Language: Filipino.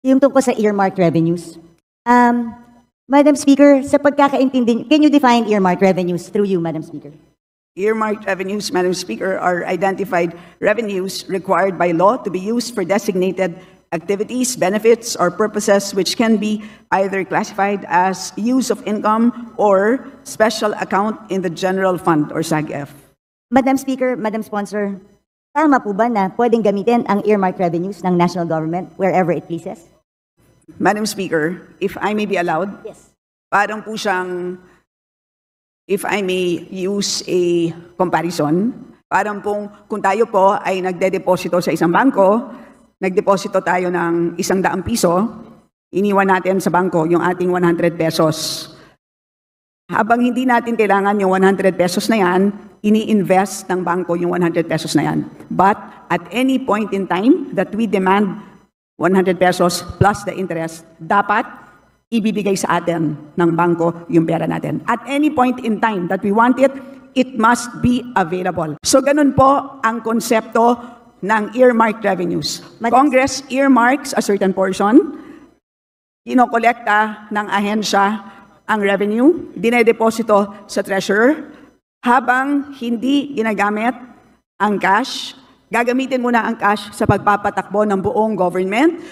Yung tungkol sa earmarked revenues. Madam Speaker, sa pagkakaintindi, can you define earmarked revenues through you, Madam Speaker? Earmarked revenues, Madam Speaker, are identified revenues required by law to be used for designated activities, benefits, or purposes which can be either classified as use of income or special account in the general fund or SAGF. Madam Speaker, Madam Sponsor, tama po ba na pwedeng gamitin ang earmarked revenues ng national government wherever it pleases? Madam Speaker, if I may be allowed, Yes. parang po siyang, if I may use a comparison, parang pong kung tayo po ay nagde-deposito sa isang bangko, nagdeposito tayo ng 100 piso, iniwan natin sa bangko yung ating 100 pesos. Habang hindi natin kailangan yung 100 pesos na yan, ini-invest ng bangko yung 100 pesos na yan. But at any point in time that we demand 100 pesos plus the interest, dapat ibibigay sa atin ng bangko yung pera natin. At any point in time that we want it, it must be available. So ganun po ang konsepto ng earmarked revenues. Congress earmarks a certain portion, kinokolekta ng ahensya ang revenue, dinedeposito sa treasurer, habang hindi ginagamit ang cash, gagamitin muna ang cash sa pagpapatakbo ng buong government.